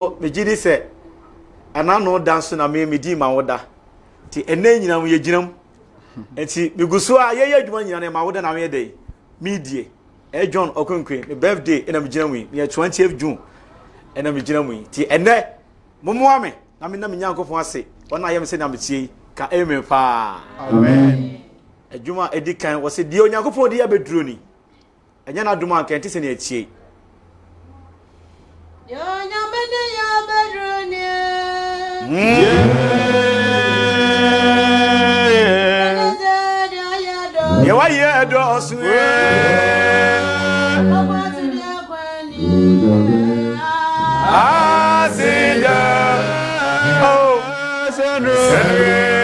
Mejidi se anano dance na me di ma woda ti ene nyina mu yeginam enti miguso a ye adwuma nyina na ma woda na me dey medie John Okonkwe me birthday ena megyina mu me 20th June ena megyina mu ti ene momoa me na me nyankopon ase ona ayem se na metie ka amen pa amen adwuma edikan wo se die onyankopon di abeduro ni enya na adwuma kan ti se na atie Yo nyamede ya bedrone. Ye wa ye do osu Asida oh senre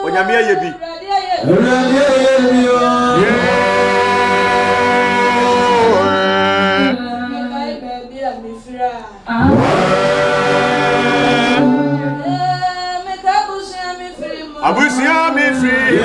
Onyamia yebi Abusia mi free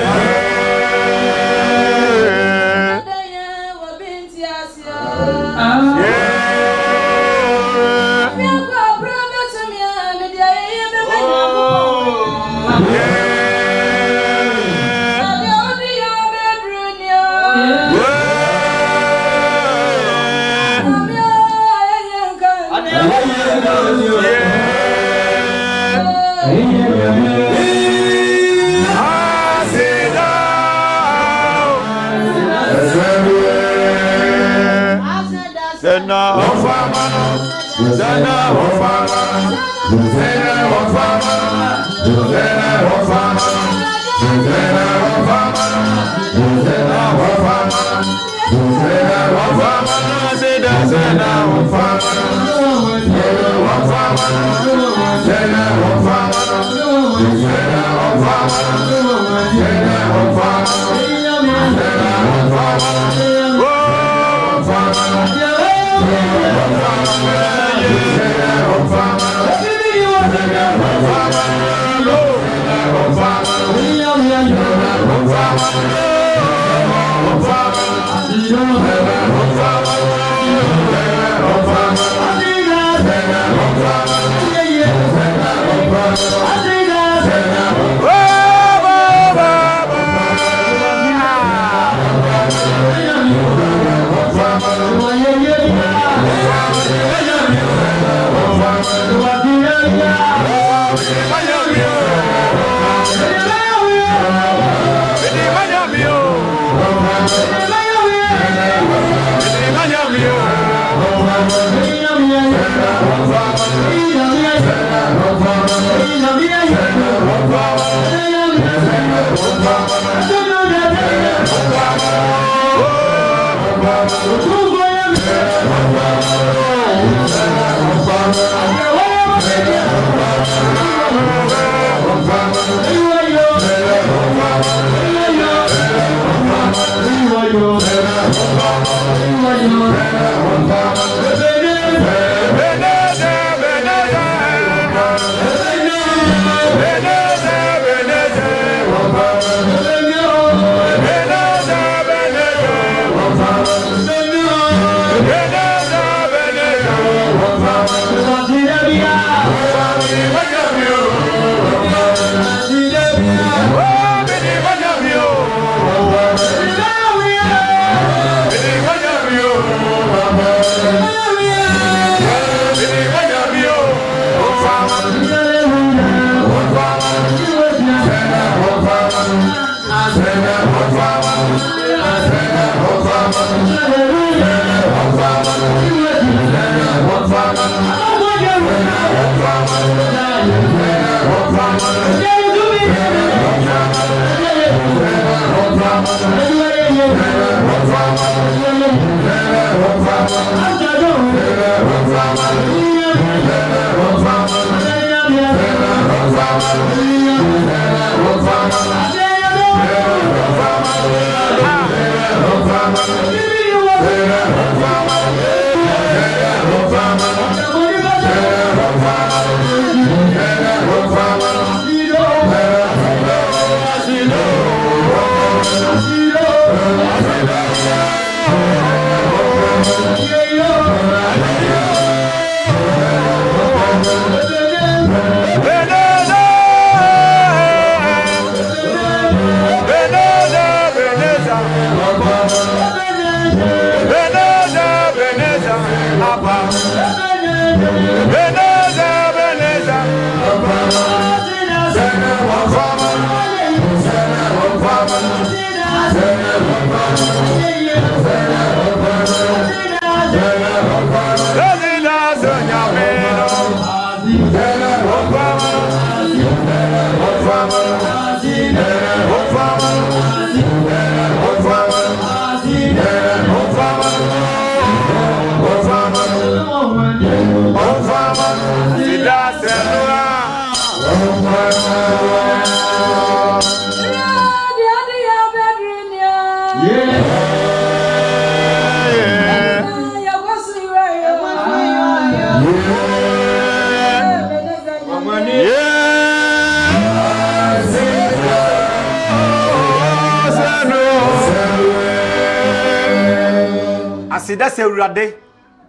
Asida se urade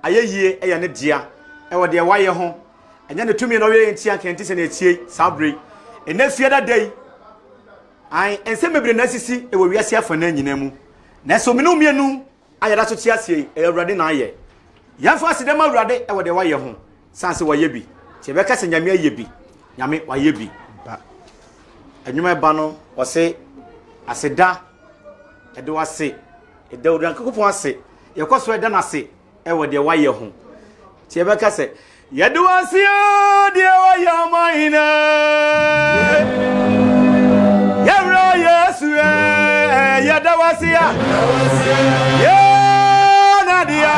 ayeyie eya ne dia e wo de waye ho enya ne tumi no we entia kenti se na etie sabre ena fiada dai ai ense mebre na sisi e wo wiase afa na nyina mu na so menu mienu ayada so tiasie e urade na aye yamfa asida ma urade e wo de waye ho sanse waye bi che be ka se nyame aye bi nyame waye bi ba anwuma ba no wo se asida e de wase e de udan kokopon ase yekoso eda na se e wo de waye ho ti e be ka se ye de wase o de waye amaina ye ro yesu ye de wase ya ye na dia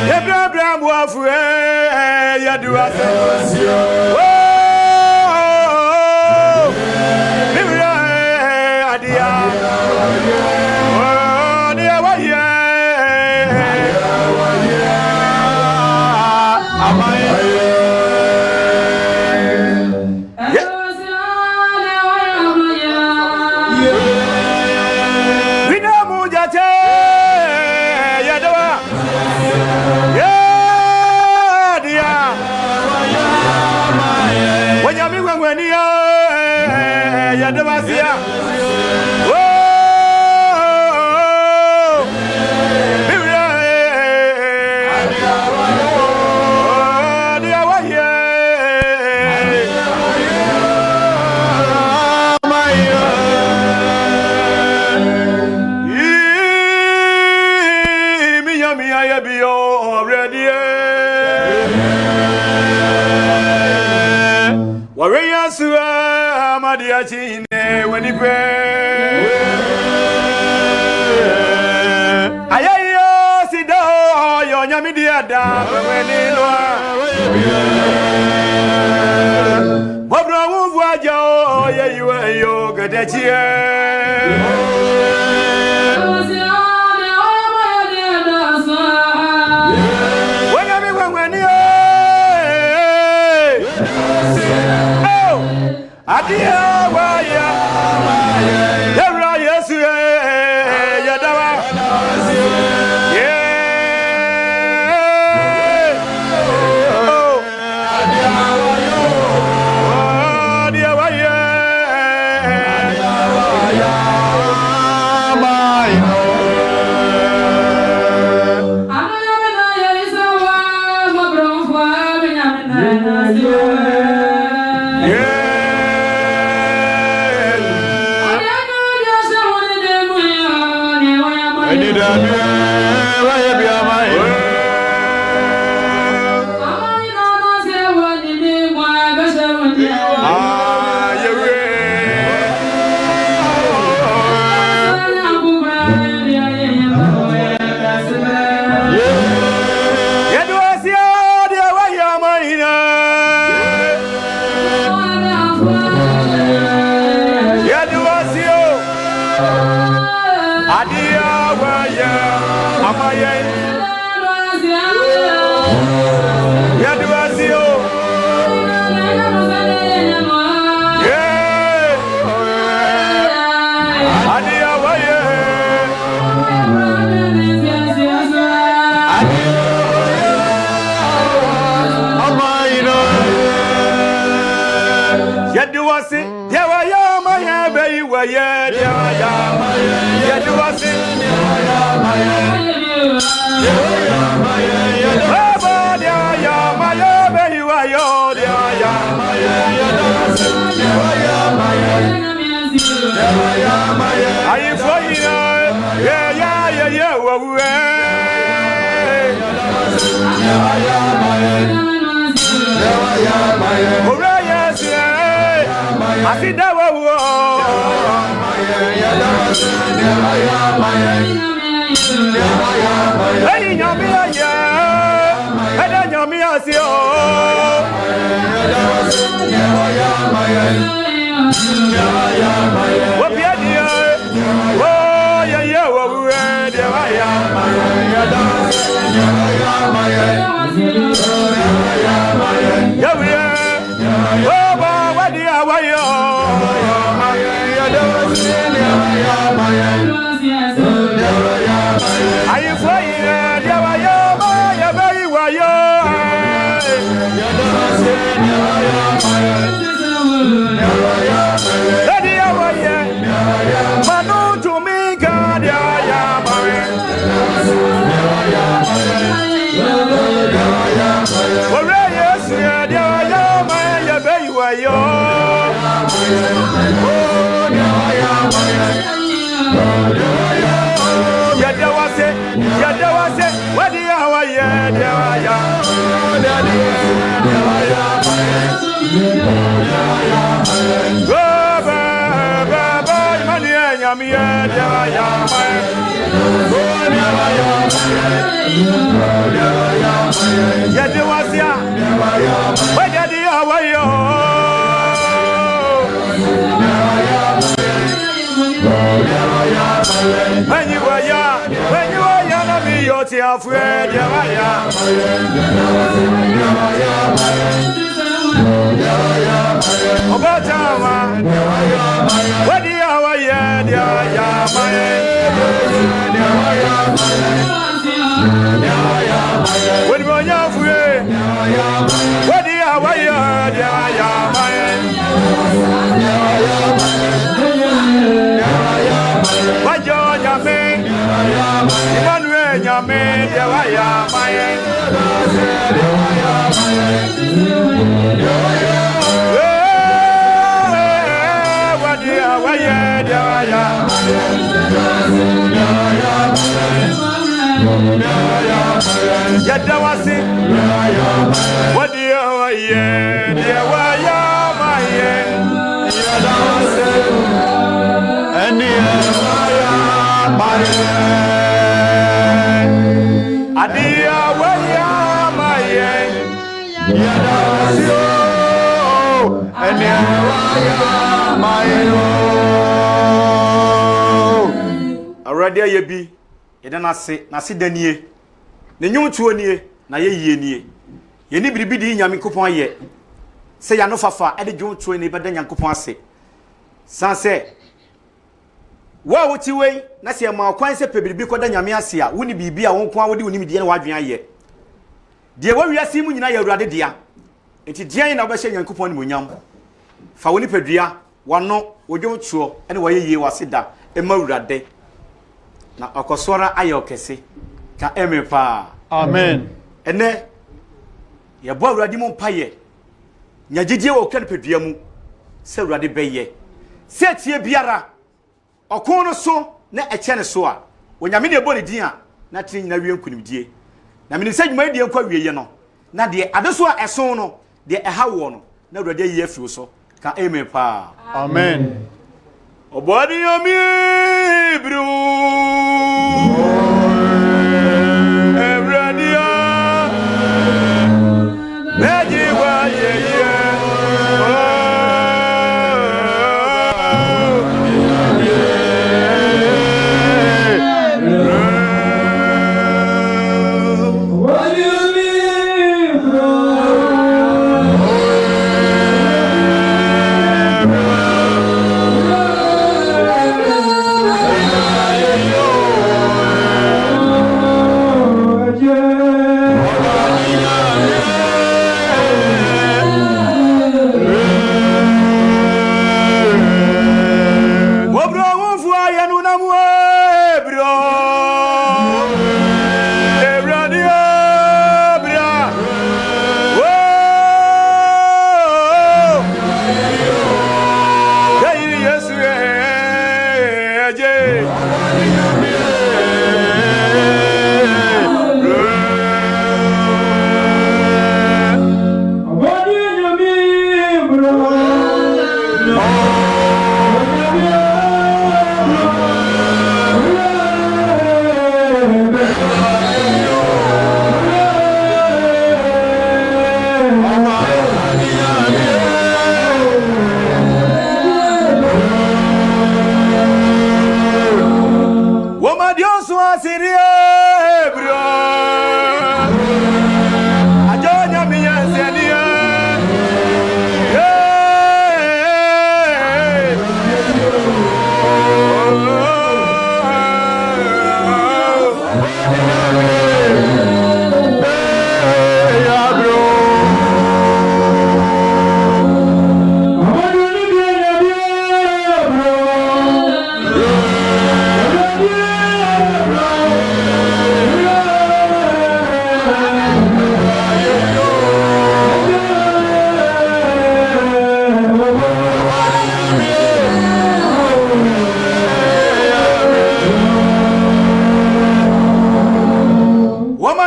ye bra bra bo afu ye de wase Chine when he pray ayayo sido yo nyami dia da when he lo bobro wu ajo ye yo gadachie Already ye bi eda na se danie ne nyumtuo nie na ye yie nie ye ni biribi di nyame kopon ye se ya no fafa ede dwumtuo ne beda nyankopon ase sanse wa woti wei na se ma kwan se pe biribi koda nyame ase a woni biribi a won kwa wodi woni midie na wadwen aye de wa wiase mu nyina ye awurade dia enti dian na obehye nyankopon ne monyam fa woni padua wano wodwumtuo ene wa ye yie wase da e ma awurade na akosora ayokese ka emepa amen ene ye bo awurade mu mpaye nyagidie wo kan pedua mu se awurade beye se tie biara okon no so na eche ne so a onyame ne bo ne din a na tin na wie nkunimdie na meni se dwuma die nkwa wieye no na de adeso a eson no de ehawo no na awurade yi afiwo so ka emepa amen obodi yomi bru ebradia beji wa ye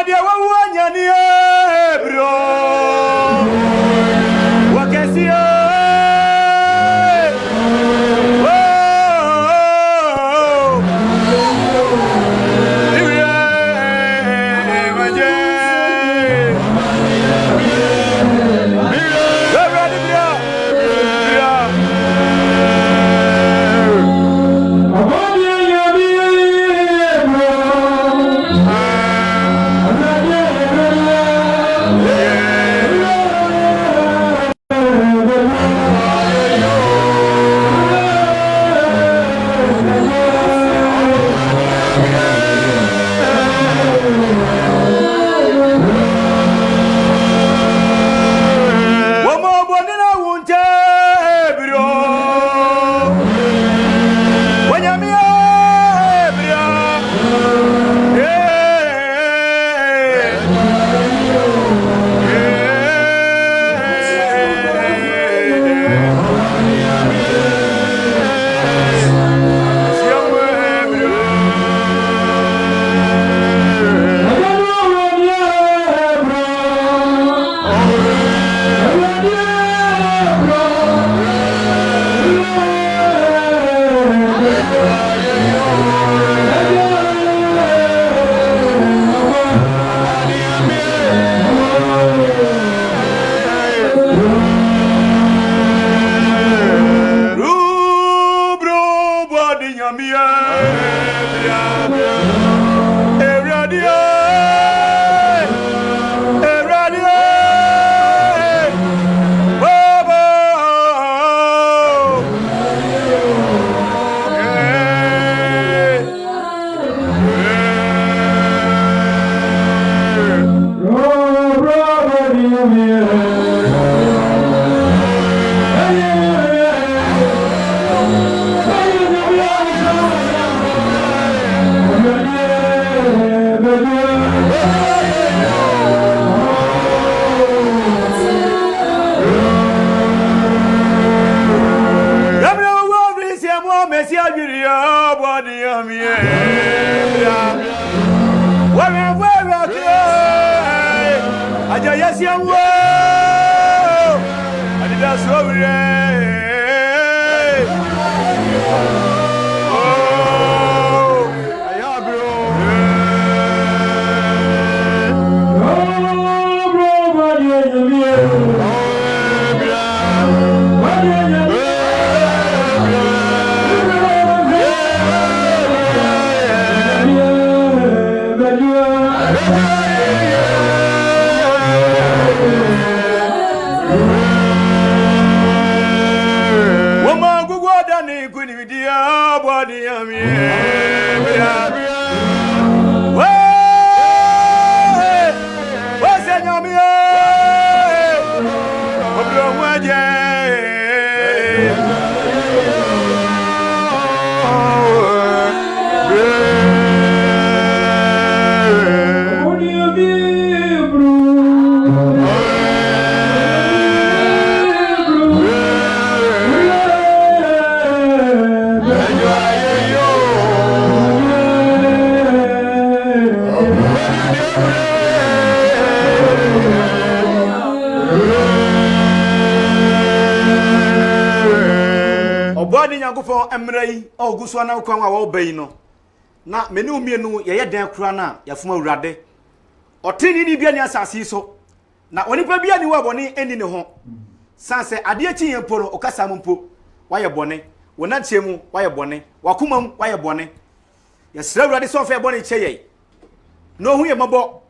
dia wa nyani bro wakesi Nyankopon emrei oguso na kwan wa wo bayi no na meni umienu ye den kura na yafuma urade otini ni bia ni asase so na onipa bia ni wa bone eni ne ho sanse ade achi yen poro okasa mpo waye bone wona chemu waye bone wakomam waye bone ye sra urade so fe bone cheye no hu ye mabo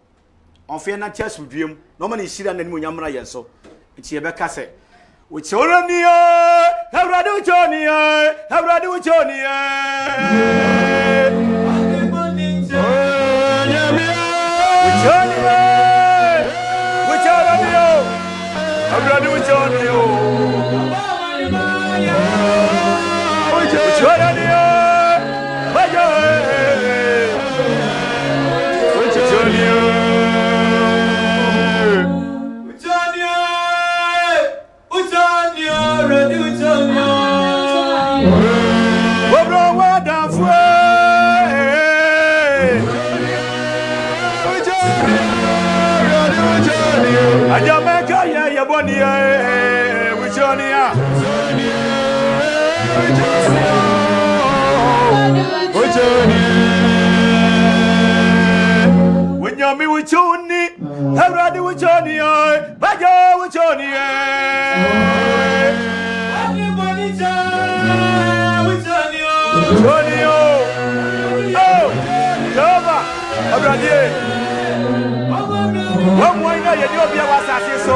onfe na chasu duem no ma ni shira na ni onyamra ye so nti ye be kase Uchoniye, Hebrade uchoniye, Hebrade uchoniye. Uchoniye, uchoniye, Hebrade uchoniye. Uchoniye, bayo, uchoniye. What Johnny, with Johnny, when you're me with Johnny, I'm ready with Johnny, Bajo with Johnny, Johnny, oh, Jova, I'm ready. One more night, you'll be a was so.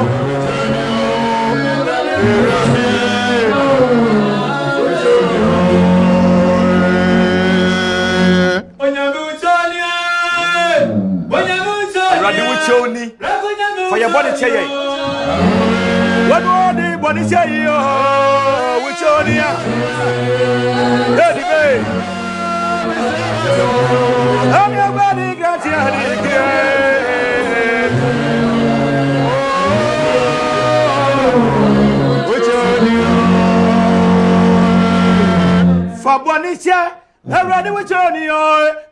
For your body chain. What more the body chain? Which on here? Daddy Bay. I'm your body, got your for Bonisha, I'm ready with Johnny,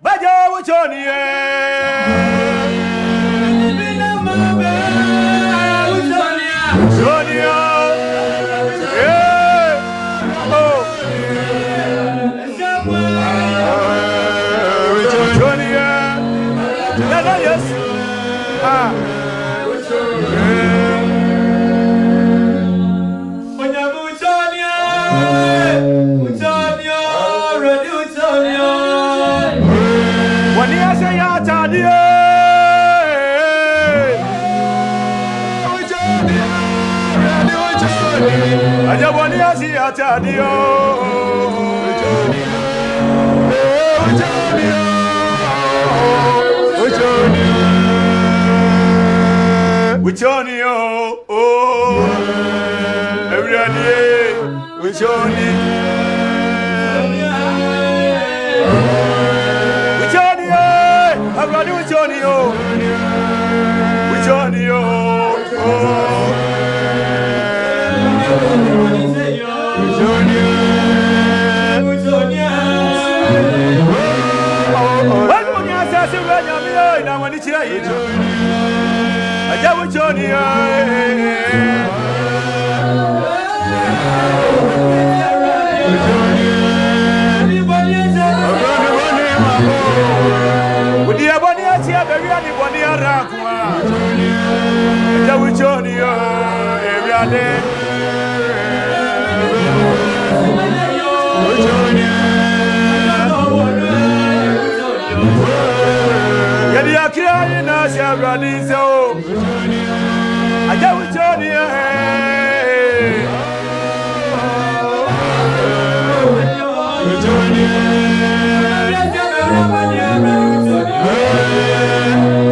but you're with Johnny. Johnny, yeah, oh, Johnny, yes, when you say you're I just want to see a tadio. Which on you? Oh, every day, which on you? Which on you? I'm running with Johnny. Which on you? Oh. Johnny, with the abonnee, everybody around. Johnny, every day. You're crying as you're running so. I got with Johnny.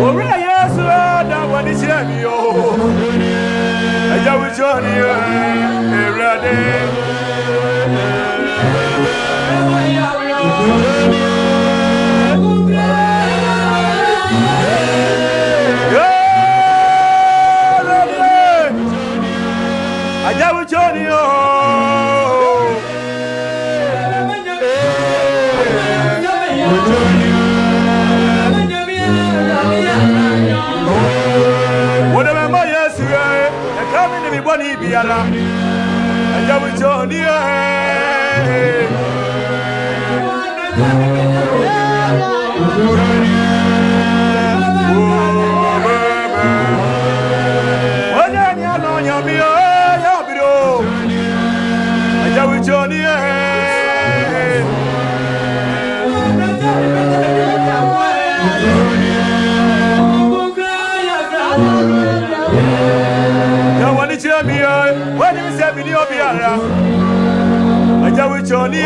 Oh, yes, that one is here. I got with Johnny every day. Johnny, oh, whatever my yes, I come in everybody be around. I got with Johnny, Johnny, now when it's your beer, when you say video beer, I got with Johnny.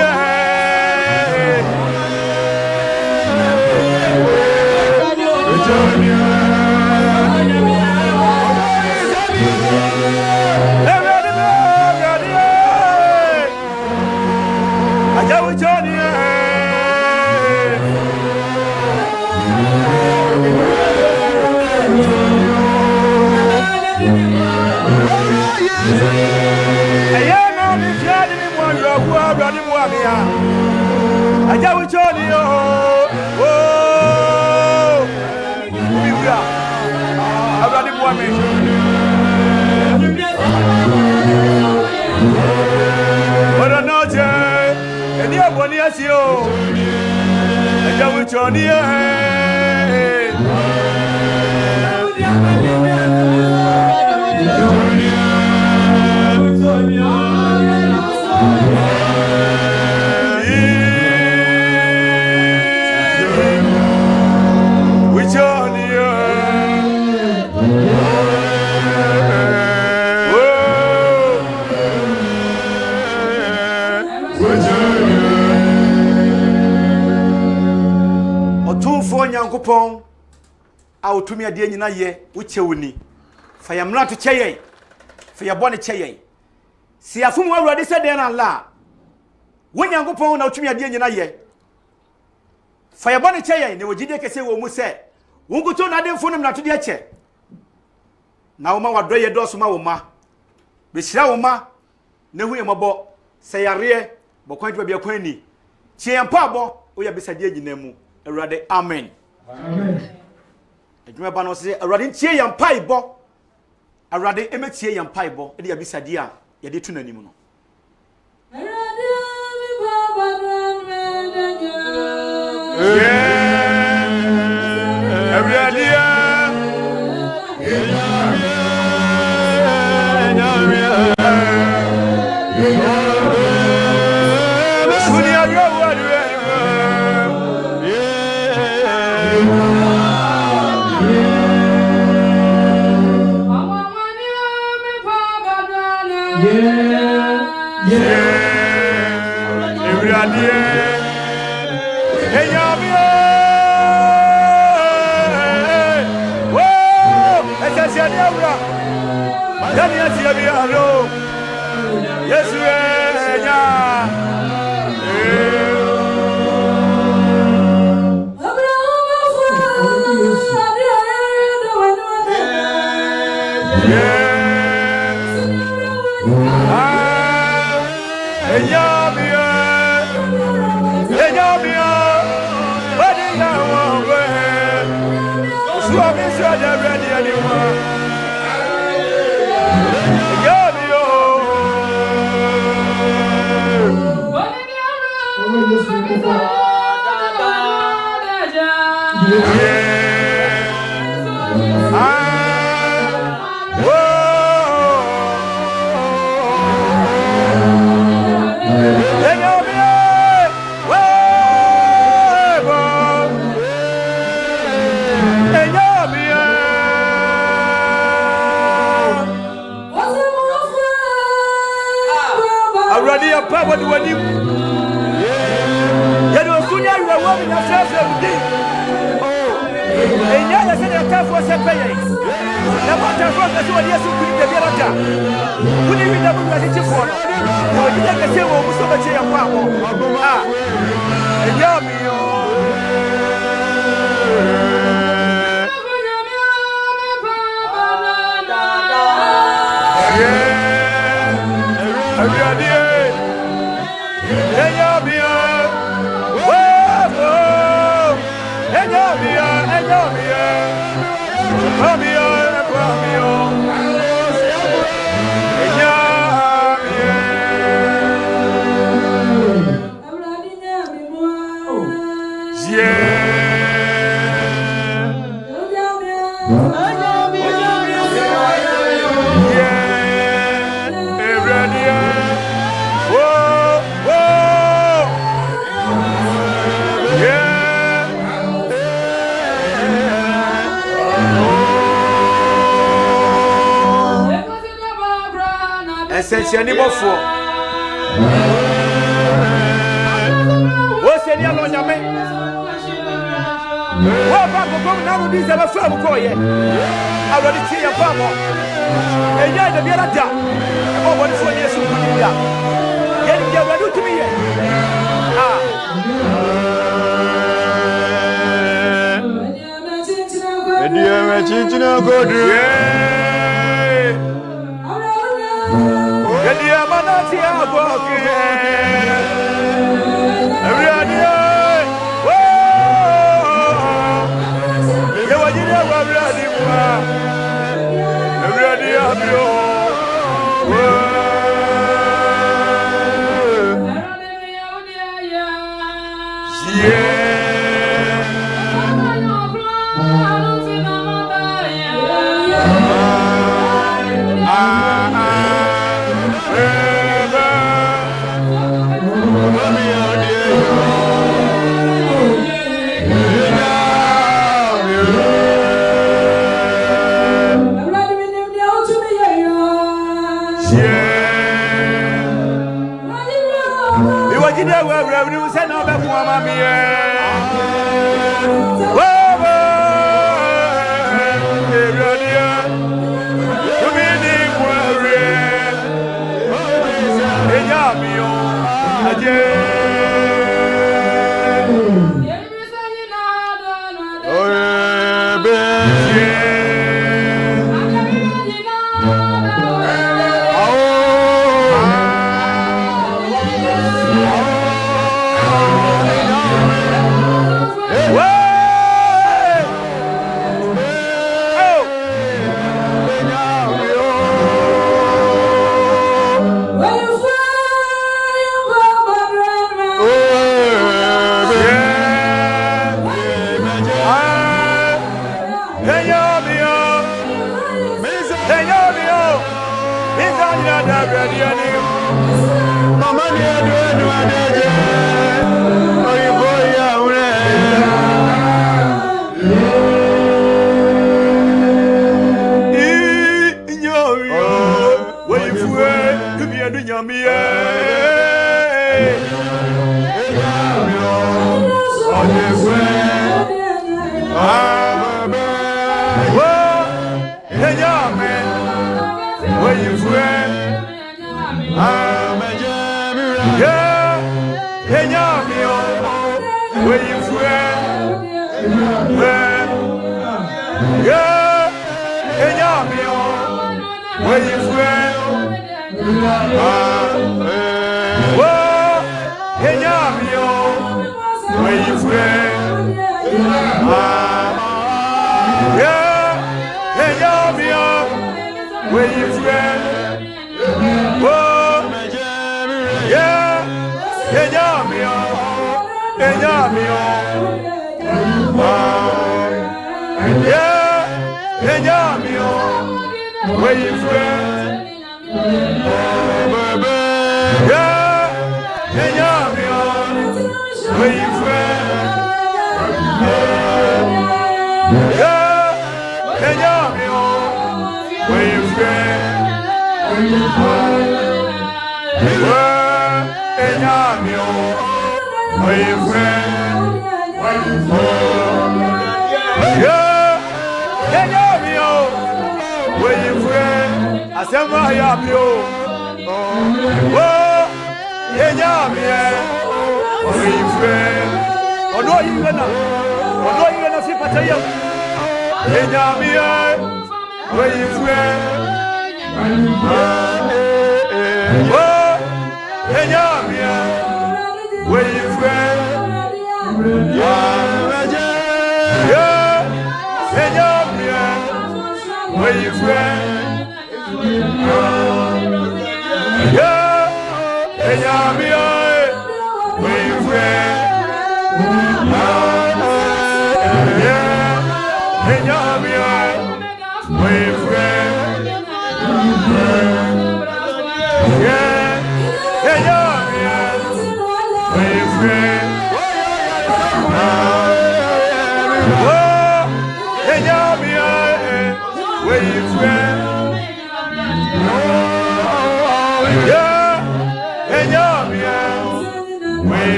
Johnny, oh, Johnny. Nyankopon a otumi ade nyina ye wochewuni fa ya mra to kyeye fa ya bone kyeye si afum awurade se den na la wo Nyankopon na otumi ade nyina ye fa ya bone kyeye ne wogide kese wo mu se wonguto na de mfonum na to de kye na wo ma wadɔ ye dɔso ma wo ma be hyira wo ma ne hu ye mɔbɔ se yare bɔkwan twa bia kwan ni kyie mpa abɔ wo ya besade nyina mu awurade amen. Amen. Adwuma ba no se awurade ntie yam paibɔ awurade emetie yam paibɔ e de yabisade a ye de tu nanim no awurade mi baba ran medaja awurade Essentially bofo wo se ni alo nyame wo ba ko na ru di se ba fa mu ko ye awori ti ya ba mo eya de biara da e bo woni fo Yesu ku ni ya ye ni je wadu tumi ye Edia me chinchina godru Edia manati aboke Everyone Ye wajira wa bradi wa Everyone abio Yeah you say no be mama me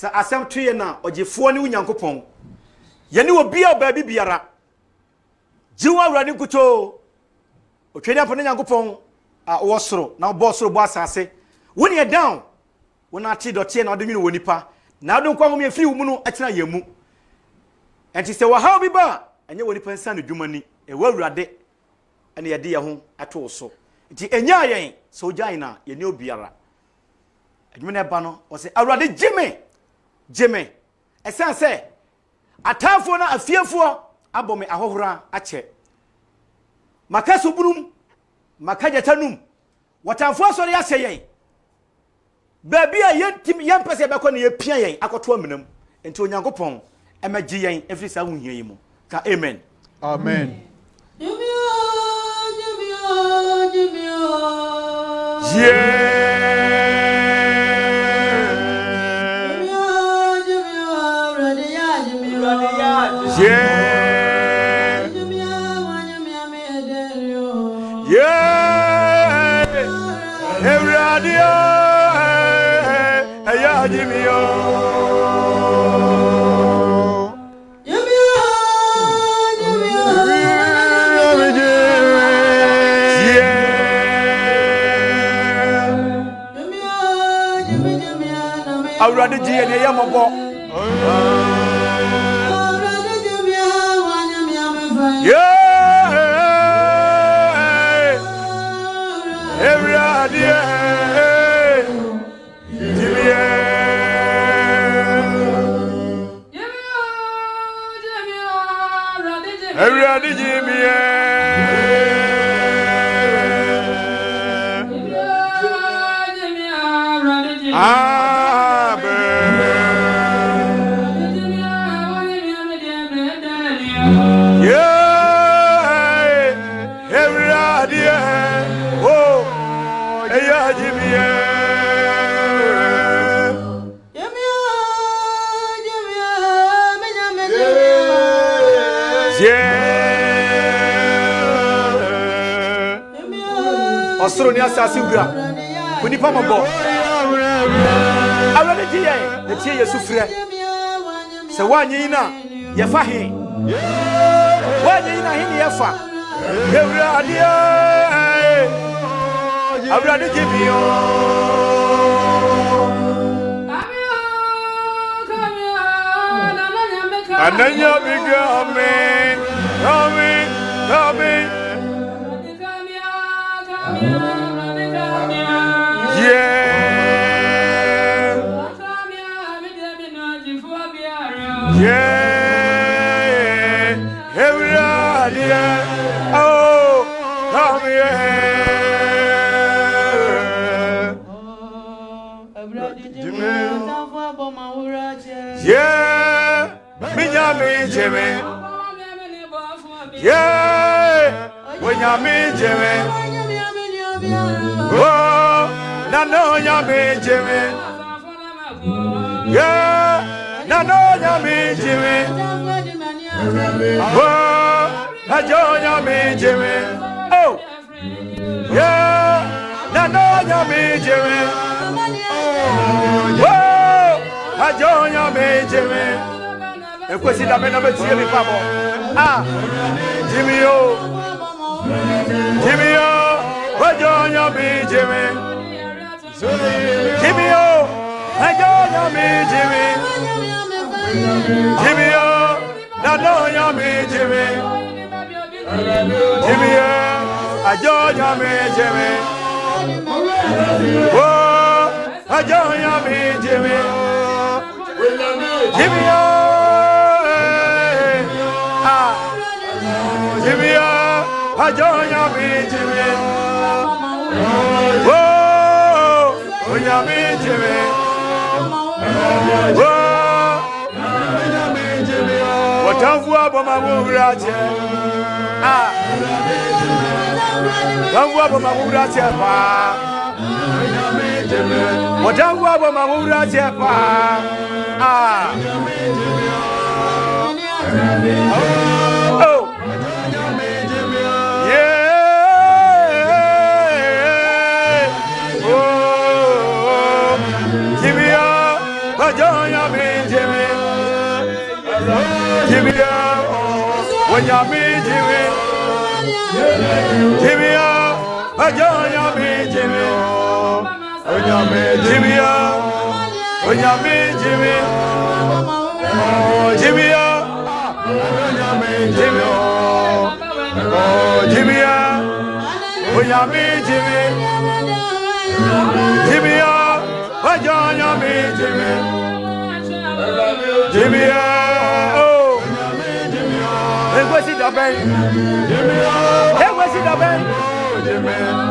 sa asem tue na ogefo ne unyankopon ye ne obi a baabi biara jiwa awrade nkuto otwede apone nyankopon a wo soro na bo soro bo asase woni e down wona ati dotie na odwene woni pa na adon kwa hom ye fi mu no atena yemu enti se wa haw bi ba enye woni pa nsa no dwumani e wa awrade ene ye de ye ho ato so enti enya yen so gyan na ye ne obiara adwene ba no wo se awrade Jimmy, esanse atafo na afiefo abome ahohora ache makaso bunum makajetanum watafo asori ase yen baabi a yentim yempese beko na yepia yen akoto aminam enti onyankopon emagye yen efiri sa wohia yi mu ka amen amen awurade gye ne yamobɔ osoro ni asase wura kunipa mabo awurade gye yen na tie yesu frɛ sɛ wanyi na yɛfa he wanyi na he ne yɛfa awurade gye bio ananya biga amen amen amen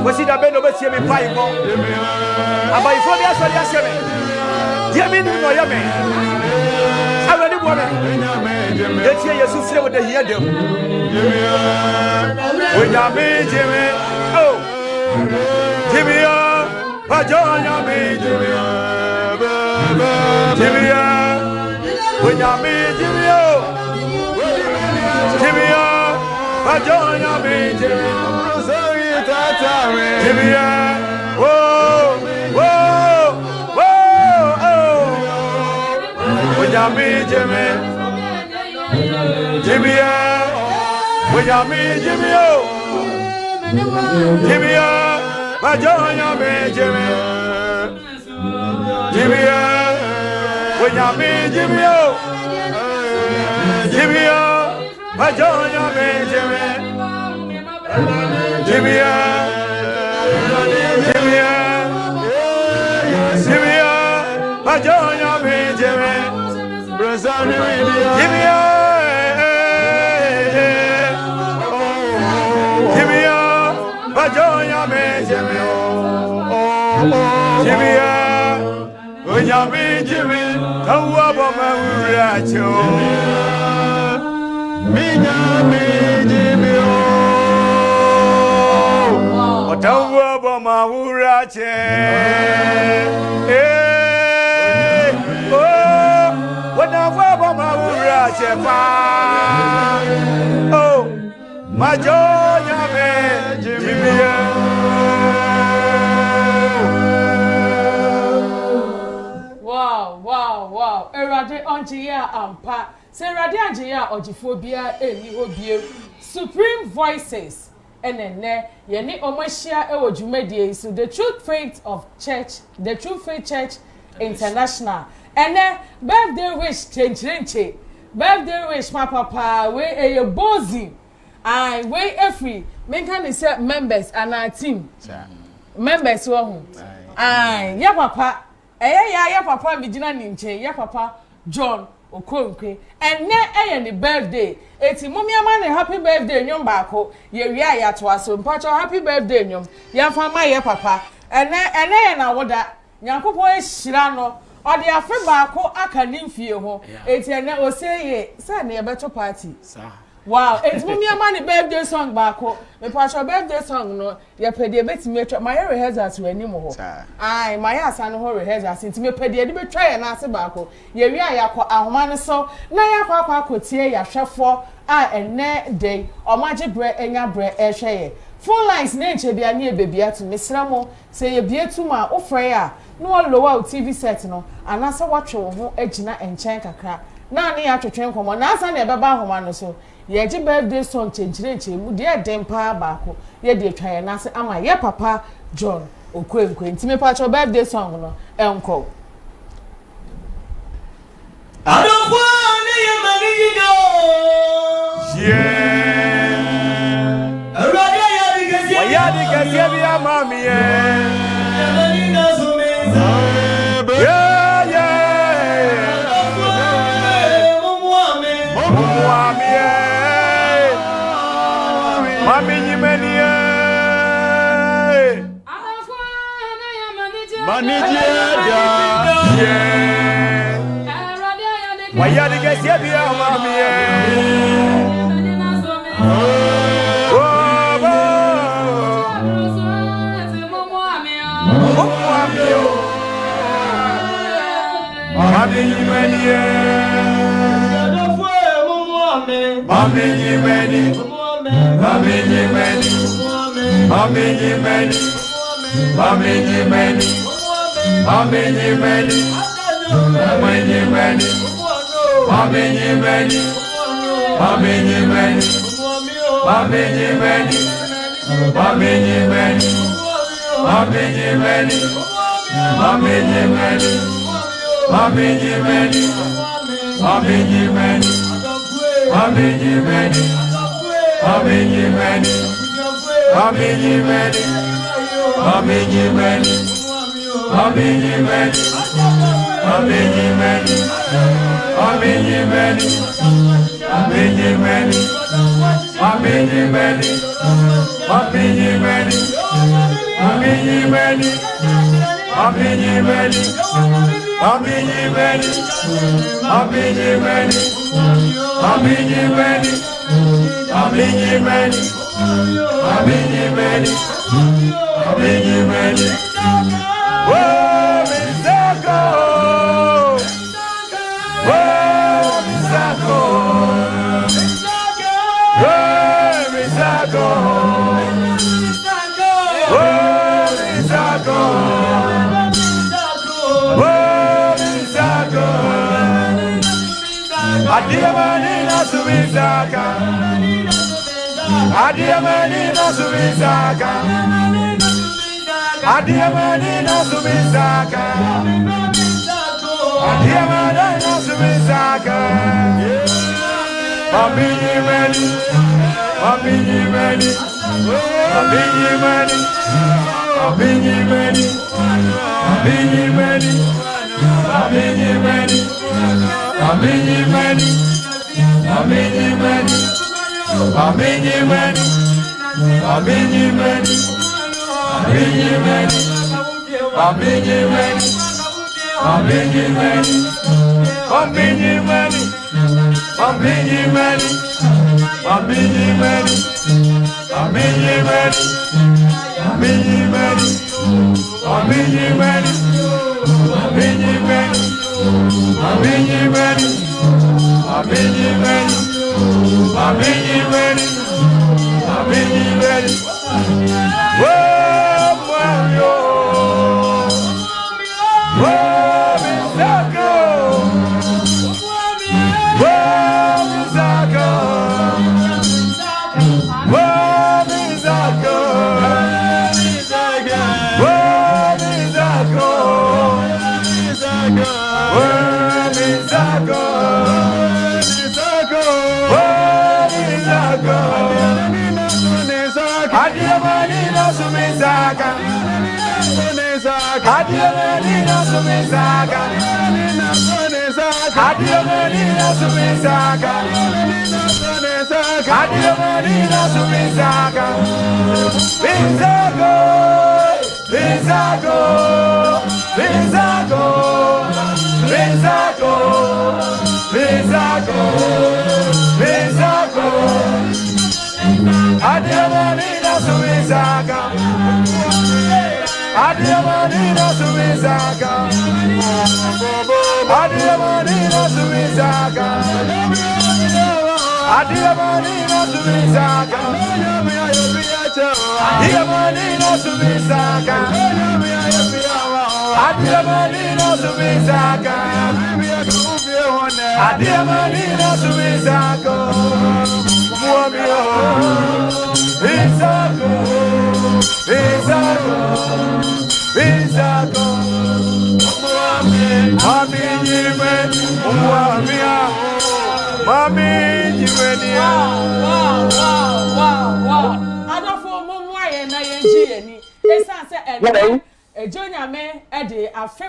Wasi da be no be tie me pai mo. Abayifo bi aso dia se me. Dia me ni no ya me. Awani bo me. Ye tie Yesu fire wo da hia dem. Onya me jeme. Oh. Jimia. Ajonya me jemia. Jimia. Onya me jemia. Jimia. Ajonya me jemia. Jimia. Whoa. Whoa. Whoa. Oh. Onya me jemia. Jimia. Onya me jemia. Jimia. Ajonya me jemia. Jimia. Onya me jemia. Jimia. Ajonya me jemia. Jimia. Jimia. Jimia. Ajonya me jemia. Jimia. Jimia. Ajonya me jemia. Jimia. Onya me jemia. Tawa ba ma uracho. Minya me jemia. Otawa ba ma urache. Oh, wadawa ba ma urache pa. Oh, majonya me jemia. Wow. Erade onjiya ampa. Se erade onjiya ojiphobia eni obie. Supreme Voices. Enene yeni omashia ewo dwumadie so the Truth Faith Church International. Ene birthday wish chenche. Birthday wish papa we eye bozi. I we every menka ni say members and our team. Members wo hu. Ya papa ya papa mi gina ni nche ya papa John Okonkwe ene ni birthday eti mummy ama ne happy birthday nyom baako ye wia ya to aso mpacho happy birthday nyom ya fa ma ye papa ene na woda nyankopon ehira no ode afe baako aka ni mfie ho eti ene oseye say na ye beto party wow eti mummy ama ne birthday song baako me pacho birthday song no ye pede betime twa my rehearsals we anim ho ai my asa no ho rehearsals nti me pede de betwa ye na ase baako ye wi ayakọ ahoma ne so na yakọ akotie ya hwefo a ene day omaje bre enya bre ehwe ye phone lines na enche bia na ebebia to mesramo se ye bia tu ma ofre ya no lowa TV set no anasa watwe wo ho agina enchen kakra na ne ya twetwen komo na asa na ebeba ahoma no so ye ji birthday song chenchire mu de dempa baako ye de twa ye na ase ama ye papa John Okonkwe ntime pacho birthday song no enko Adokwa ne ye manido Ya di gasia bi amami ye manido zumeza Mami nyimeni ye manijeda Waya di gasia bi amami ye Mami nyimeni ye Mami nyimeni Mami nyimeni Mami nyimeni Mami nyimeni Mami nyimeni Mami nyimeni Mami nyimeni Mami nyimeni Mami nyimeni Mami nyimeni Mami nyimeni Mami nyimeni Mami nyimeni Mami nyimeni Mami nyimeni Mami nyimeni Mami nyimeni Mami nyimeni Mami nyimeni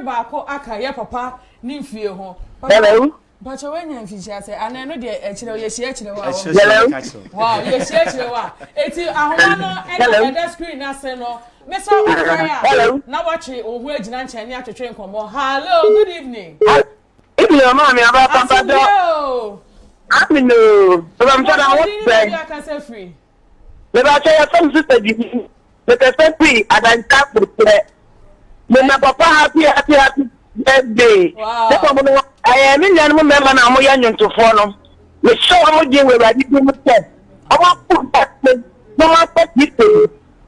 Brako aka papa nimfie ho. Hello. But when you fish say ana no de ekire ye hie kire wa. Wow, ye hie kire wa. Eti ahoma no e the screen na se no. Me so fire. Na watch ohu agina nche ne atwetwe nkomo. Hello, good evening. Evening mama aba papa do. Amino. So I'm trying to say. You can say free. Me ba say some sister di. Me say free and tap for play. Me na papa happy birthday. Wow. I am in the member now. We are young to follow. We show how much we are doing with them. I want to put that. No matter what.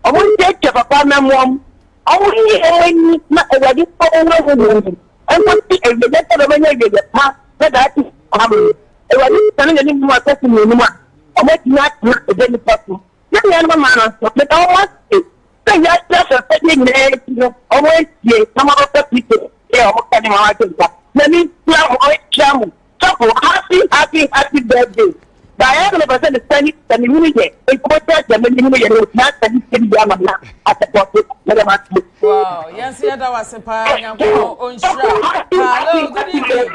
I want to take your papa and mom. I want to hear not a ready for over. I want to see a better than you get. That is family. I want to send you more person. I want not to look at any person. Let me have a man. But I want to. So you just a thing there. Always, yes, some of the people. Yeah, I'm telling you, let me tell you, happy birthday. Diana was in the Spanish community. It's what the community was not the city at the port. Wow, yes, yeah, that was a pioneer on shop. Hello, good evening.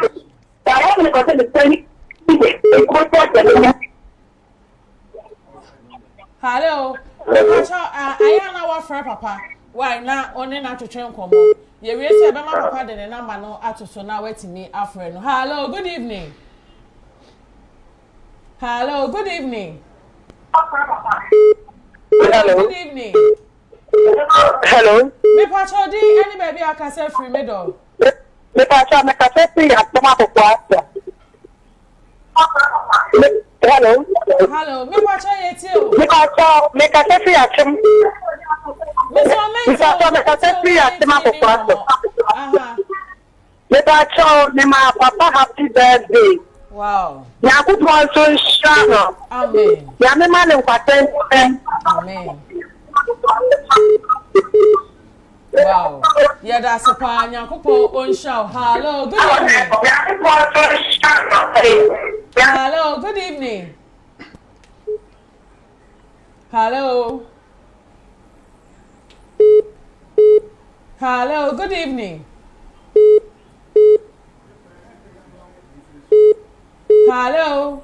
Hello, I am our friend, Papa. Why now, only not to train come. You will say, Papa, the number no at so now waiting me, our friend. Hello, good evening. Hello, good evening. Hello, good evening. Hello. Me pacho di any baby I can say free middle. Me pacho free at tomato pasta. Hello. Hello, me pacho yeti. Me pacho free at some. Me pacho free at tomato pasta. Aha. Me pacho me ma papa happy birthday. Wow. Ya good one so strong. Amen. Ya me man in patent. Amen. Wow. Yeah, that's a pan. Yankupo on show. Hello, good evening. Hello, good evening. Hello. Hello, good evening. Hello.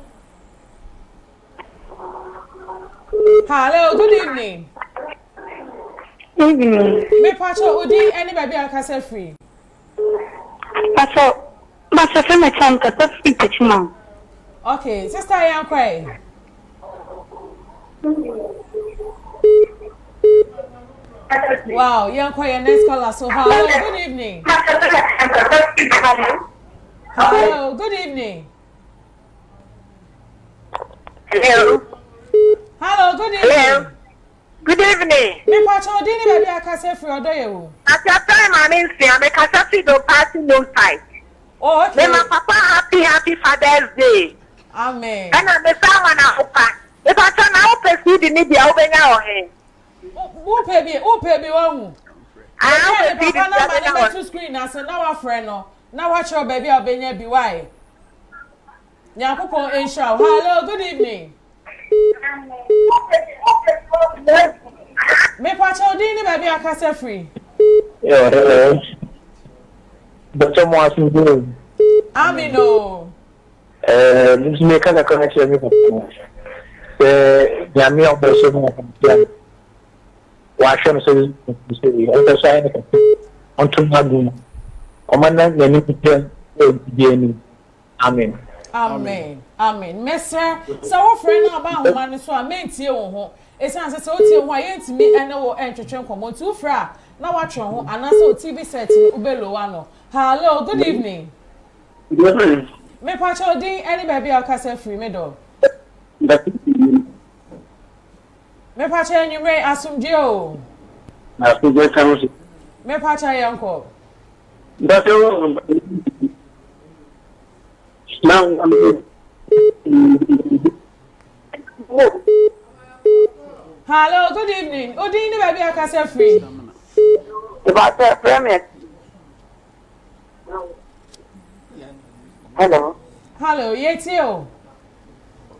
Hello, good evening. Evening. Me pacho udi any baby I can say free. Pacho, for my time, because that's free to chima. Okay, sister, I am crying. Wow, young crying next caller. So hello, good evening. Hello, good evening. Hello. Hello, good evening. Hello. Good evening. Me pacho udi any baby I can say free odo you. At your time, I'm in Sia, make a safi do party no side. Oh, okay. Me my papa happy Father's Day. Amen. And I'm the someone I hope. If I turn out pursue the media, open your hand. Who pay me one? I I hope the papa media number to screen as now our friend no. Now watch your baby I'll be near be why. Nyakupo inshallah. Hello, good evening. Me pacho di ni baby akase free. Yo, hello. Dr. Martin Gold. Amino. This is making a connection with me. Yami of the same. Washington says, "I'm saying on to Maguna. Commandant, you need to tell Amen. Amen. Amen. Messer, so what friend about man so I mean tie wo ho. Esan se so tie ho ayentimi ene wo entwetwe nkomo tu fra na watwe ho anaso TV set ubelo ano. Hello, good evening. Good evening. Me pacho din any baby akase free me do. Me pacho enyumre asumdie o. Na suje kamusi. Me pacho yanko. Doctor, now Hello, good evening. Odi ni baby akase free. about the premise. Hello. Hello, yeti o.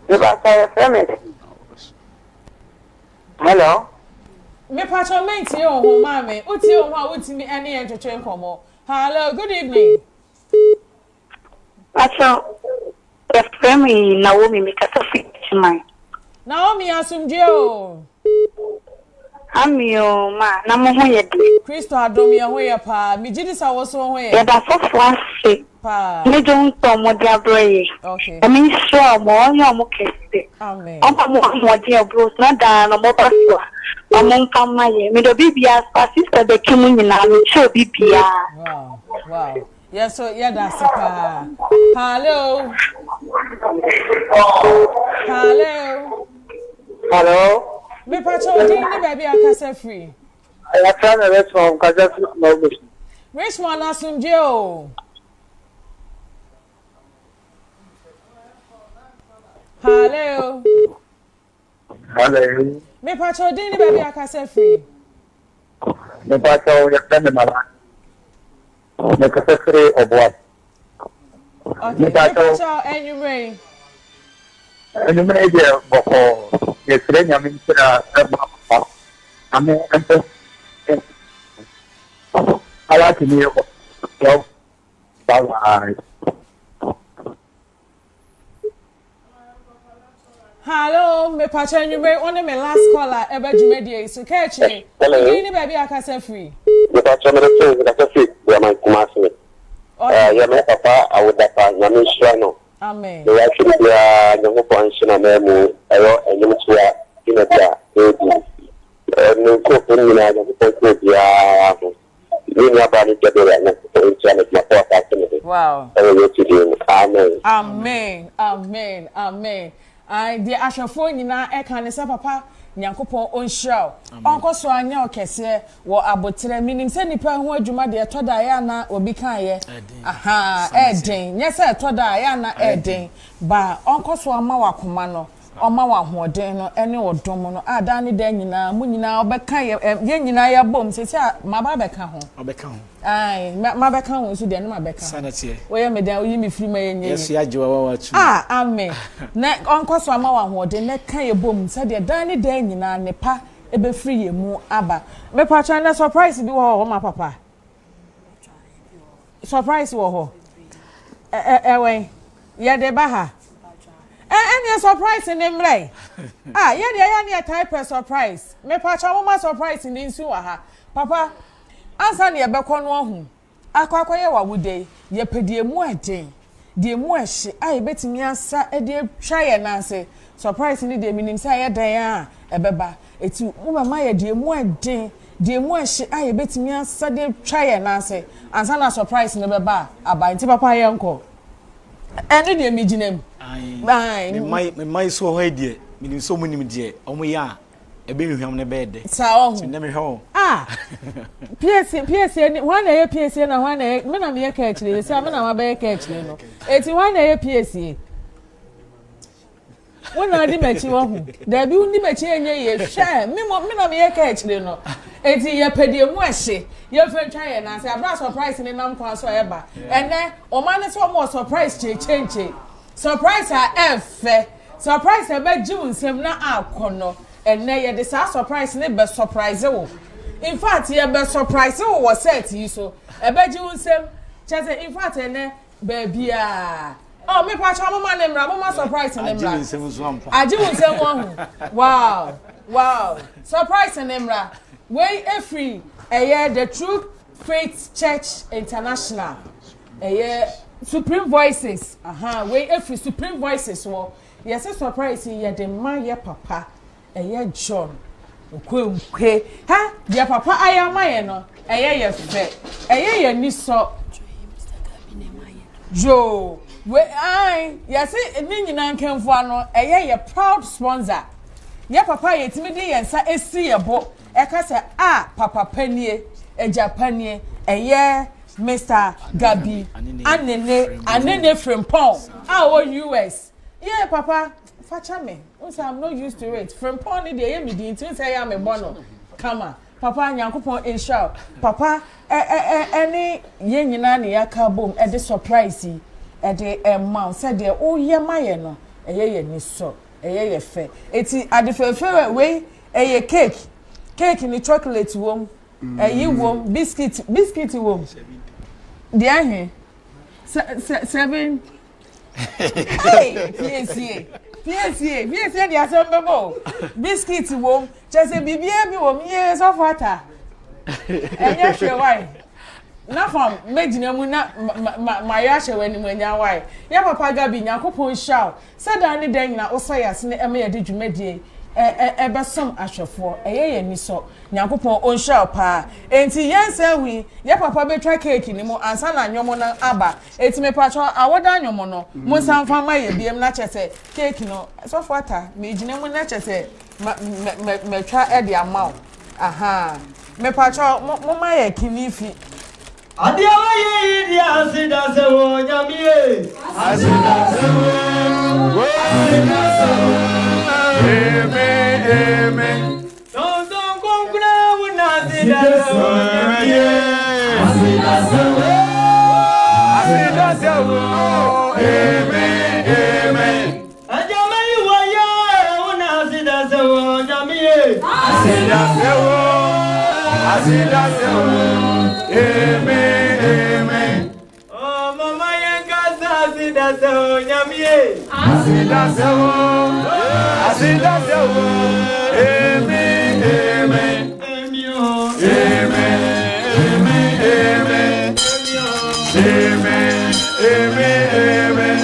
About the premise. Hello. Me pacho menti o ho mame. Uti o ho a utimi ene entwetwe nkomo. Hello, good evening. Acho, the premise Naomi make a fit mine. Naomi asumdie o. Amio ma na mo ho ye de. Kristo adom ye ho ye pa. Mi gidi sa wo so ho ye. Ya da fofo ase. Pa. Me don to mo de abroye. Okay. I mean sure mo onye mo kese. Amen. Opa mo de abro na da no mo paswa. Omo nka ma ye. Me do bibia sister de kimu nyina no che bibia. Wow. Wow. Yes, so yeah, that's it. Hello. Hello. Hello. Me pacho din ni baby akase free. I am trying to reach from Kazakhstan no bush. Which one asumdie o? Hello. Hello. Me pacho din ni baby akase free. Me pacho ya tane mala. Me kasefre obwa. Okay. Me pacho enyumre. Enu me je boko. Ye sre nyami sra ba. Ame ento. I like to hear. Well, bye. Hello, me pacha you may one me last caller ever Jumedie so catch me. Any baby I can free. The pacha me the free. We are my kumasi. Ya me papa I would that na me no. Amen. The actually ya nyango po anshina memu ayo enyimu tia ina bia ebi no ko ko ni na nyango po ko bia ni na ba ni jebe ya nyango po tia na po ata kene. Wow. Amen. Amen. Amen. Amen. I the ashafo nyina e kan se papa nyankopon onhiraw onko so anya okese wo abotre minim se nipa ho adwuma de etoda ya na obi kan ye aha eden nye se etoda ya na eden ba onko so ama wakoma no oma wa hoden no ene odom no ada ne da nyina mu nyina obeka ye nyina ya bom se se maba beka ho obeka ho ai mabeka ho so de ne mabeka sanate wo ye medan wo yi me firi ma ye nye yes ya jewa wa tu amen na onko so ama wa hoden ne kan ye bom se de da ne da nyina ne pa ebe free ye mu aba me pa chan na surprise bi wo ma papa surprise wo ho ewen ye de ba ha any surprise in him right yeah type of surprise me pa cha mama surprise in nsu wa ha papa ansa na ye bekọ no hu akwa ye wa wude ye pedie mu eden die mu ehye ai betimi asa e de twa ye na ase surprise ni de minim say ye dan a ebeba eti mu mama ye die mu eden die mu ehye ai betimi asa de twa ye na ase ansa na surprise ni beba aba nti papa ye nko ene de mi ginem ai me mai so ho de minim so munim de omo ya ebe hwehwam ne be de sa ohu ne me hwe PS ni wan na ye PS na wan na me na me ye ka akire se me na ma be ka akire no eti wan na ye PS wona di mechi wo hu da bi uni mechi enye ye hwe me na me ye ka akire no eti ye pedie mu ehye ye fentwa ye na se abra surprise ni nam kwa so ye ba ene o ma ne so mo surprise change surprise a efe surprise e be ji unsem na akono ene ye de sa surprise ne be surprise wo in fact ye be surprise wo set yi so e be ji unsem chese in fact ene be bia oh me pa cha mama ne mra mama surprise ne mra aji unsem wo hu wow surprise ne mra we free the True Faith Church International Supreme Voices we free Supreme Voices wo yes surprise ye de ma ye papa John okwemkwe ha ye papa ayama ye no ye fe ye ni so jo we yes ni nyina nkemfo ano ye proud sponsor ye papa ye timi de ye nsa esi ye bo ekase papa panie ejapanie Mr. Gabi anene Frimpong US yeah papa facha me I'm not used to it Frimpong ni de me din tin say ya me bono kama papa nyankopon inshallah papa any ye nyina ne yaka bom e de surprise e de emma say de o ye maye no ye ni so ye fe eti adefefe we cake ni chocolate wom yi wom biscuit wom de ahe 7 PSA de asembebo biscuit wom chese bibia bi wom ye so fata enye hwe wai na fam medina mu na ma ya hwe wani mu nya wai ya papa Gabi nyakopon shaw sada ne dan na osayase ne ema ye de dwumadie ebesom ahwefo ye ni so nyakopon onhwa pa enti yensa wi ye papa betwa cake ni mu ansa na anyomo na aba eti me pacho awoda anyomo no mu sanfa ma ye biem na chese cake no so fata me gina mu na chese me twa e de amaw me pacho mo ma ye kinifi ade awaye di asida se wo nyamie asida se wo Amen. Don't go with nothing. Amen. Amen. Oh, Mama Yankasa, Asidaso, Yamie. Asidaso. Amen. Amen. Amen. Amen. Amen. Amen. Amen.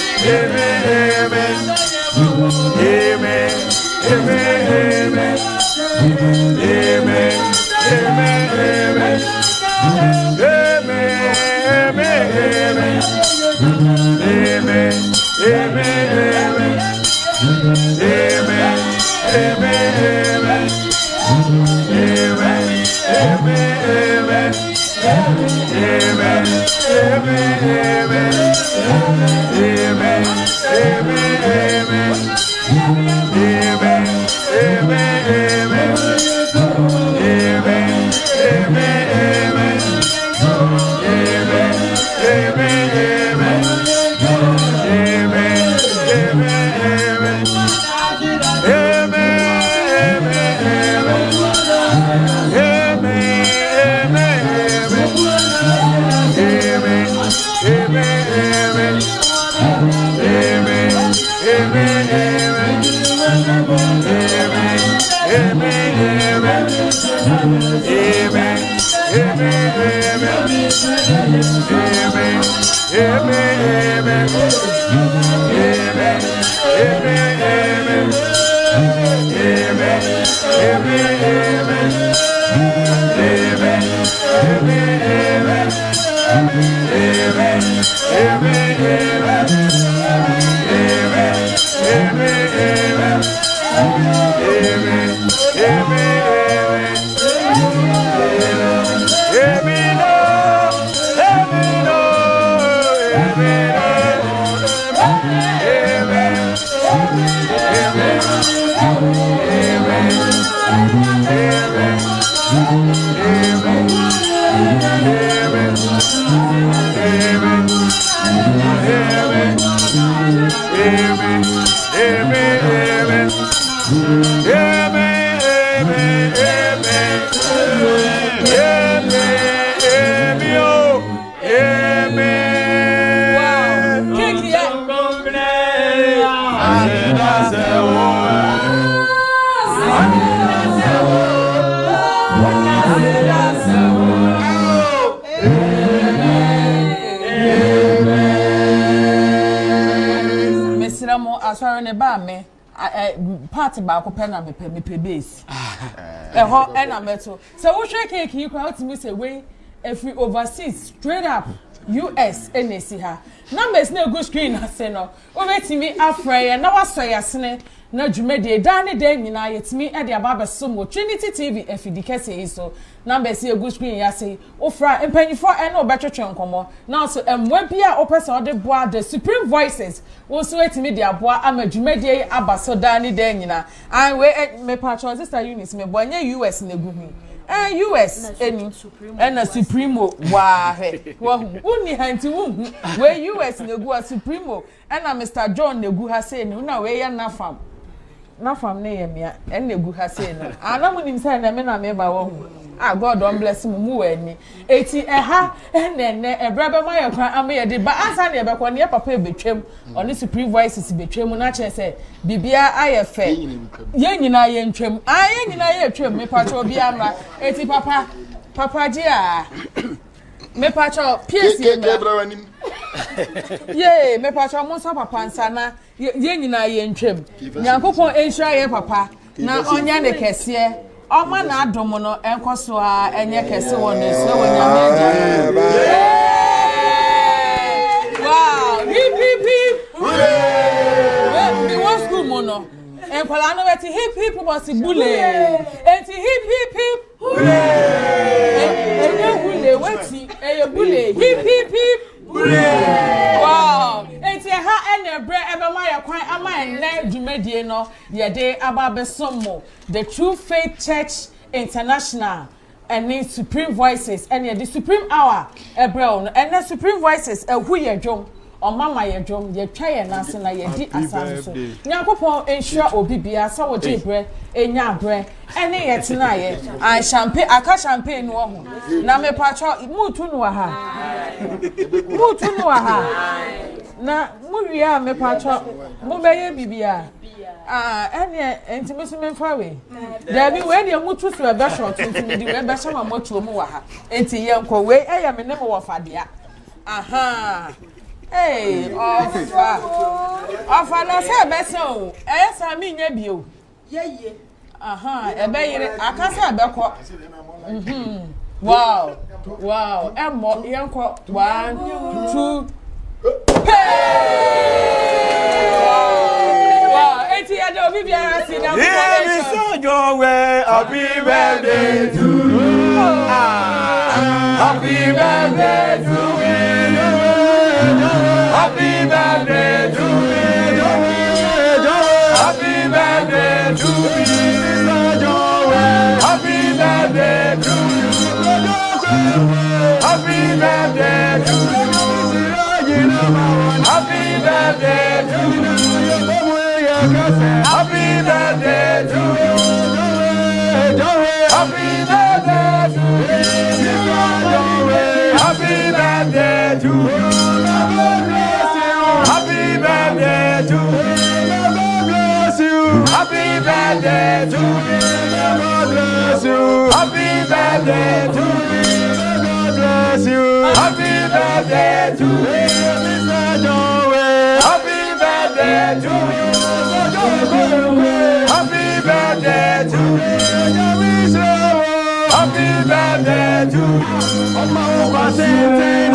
Amen. Amen. Asware ne ba me party ba ko pena me base ho na meto so wo hwe cake yi kwa otimi say we every overseas straight up US NC ha numbers na go screen ase no wo betimi afra na waso yasene na dwumade da ne da nyina yetimi e de aba beso mo Trinity TV FD kese yi so numbers e go screen yase ofra empanyifo e na obetwetwe nkomo na so emwa bia opese ode boa the Supreme Voices wo so etimi de aboa ama dwumade abaso da ne da nyina an we me patro sister Eunice me boanye US na gu hu US eni na Supremo wa he wo uni hanti wo we US na gu a Supremo na Mr John na gu ha say ni na we ye na fam ne ye mia na gu ha say no ana mu nim say na me ba wo hu God don bless mu weni eti ha enne ebrebe ma ye kwan am ye de ba ansa na ye be kwa ne papa e betwem oni Supreme Voices betwem na che say bibia aye fe ye nyina ye ntwem ye nyina ye twem me pacho bi amra eti papa ji a me pacho PS ye me pacho mo so papa ansa na ye nyina ye ntwem nyankopon enhira ye papa na onya ne kese Oma na adomo no enkoso a enye kese won so wonyame ja. Wow, hip hip hip. Hooray! We want school mono. Enkwala no weti hip hip bossy bule. Enti hip hip hip. Hooray! Enye bule weti eye bule hip hip hip. Hooray! Wow! Enti ha ene bre ebe ma ye kwan ama enle dwumadie no yede ababesomo the True Faith Church International and the Supreme Voices and the Supreme Hour ebro and the Supreme Voices who ye dwom o mama ye dwom ye twa ye nase na ye di asase so nyankopon ensure obi bia sa wo jebre enya bre ene ye tena ye an champagne aka champagne no ho na me pacho mutu no ha na mu wia me pacho mu beye bibia ene entimeso me fa we dabi we de mutu so be short ntimi di we be shama motu mu wa ha enti ye nko we eya me ne mo wo fadea aha hey ofa no se be se o sa mi nya bio yeye aha ebe yire akasa be ko wow emo ye nko 1 2 wow eti ya do bi biara si na Happy birthday to you. Happy birthday to you. Happy birthday to you. Happy birthday to you. Happy birthday to you. Happy birthday to you. Happy birthday to you. Happy birthday to you. Happy birthday to you. Happy birthday to you. Happy birthday to you. Happy birthday to you. Happy birthday to you. Happy birthday to you. Happy birthday to you. Happy birthday to you. Happy birthday to you. Happy birthday to you.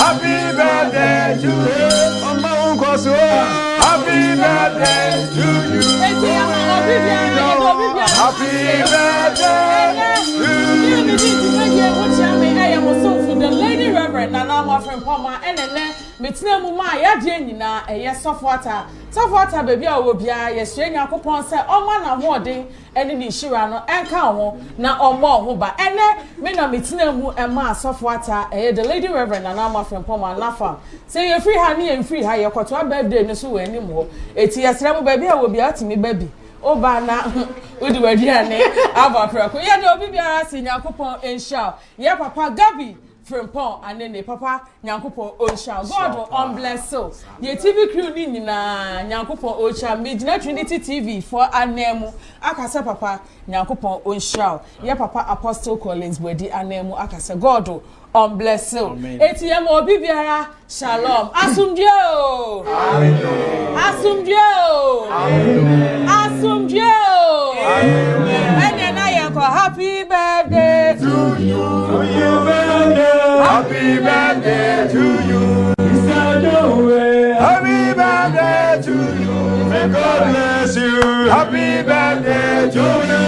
Happy birthday to you. Happy birthday to the Lady Reverend Nana Mafren Poma and then Mitina Muma ya Jenina a softwater baby or bia yes yakopon say o man na hoden ene ni shira no enka ho na omo ho ba ene me na mitina mu e ma softwater the Lady Reverend Nana Mafren Poma nafa say you free ha ni free ha ye kwoto birthday no so we anim ho eti yesra mu baby a wo bia atimi baby oba na odi wadiane aba Brako ye de obi biara si yakopon ensha ye papa Gabi Frimpon and then the papa Nyankupo Osha. God will bless so. Ye TV crew ni na Nyankupo Osha. Midnight Trinity TV for anemu. Akasa papa Nyankupo Osha. Ye papa Apostle Collins wedi anemu akasa God will bless so. ATM obi biara shalom. Asumdio. Amen. Asumdio. Amen. Asumdio. Amen. And then I am for happy birthday to you. Happy birthday to you. Happy birthday to you. May God bless you. Happy birthday to you.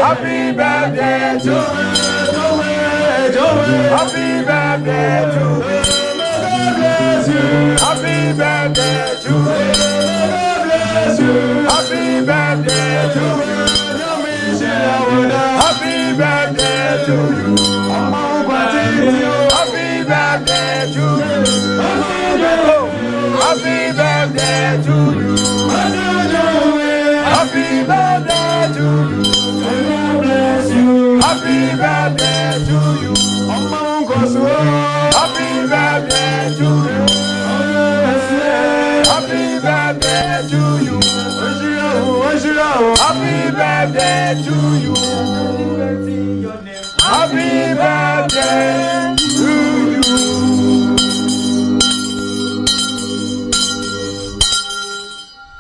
Happy birthday to you. Happy birthday to you. Happy birthday to you. Happy birthday to you. Happy birthday to you. Happy birthday to you. Happy birthday to you. Happy birthday to you. Happy birthday to you. Happy birthday to you. Happy birthday to you. Happy birthday to you. Happy birthday to you.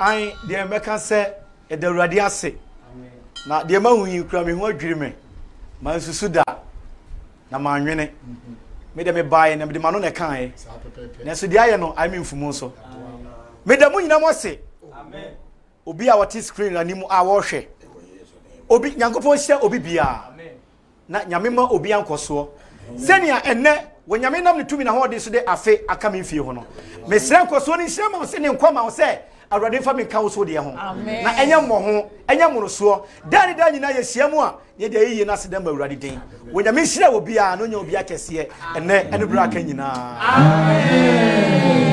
I dear Mecca say at the radiase. Now dear man you cry me who dream my susuda na manwene me dem buy na me dem no na kan na so dia ye no I mean fumo so me dem nyina mo se amen obi a what screen animu a wo hwe obi nyankopon hye obi bia na nyame ma obi ankoso senia enne wo nyame nam ne tumi na ho de so de afe aka me fie ho no me sra nkoso ni hye ma se ne nkoma wo se awurade fa me ka wo so de ho amen na enye mo ho enye mo so dan dan nyina ye hia mu a ye de yiye na sedam awurade den wonya me hira obi a no nya obi akese ene ene bra ka nyina amen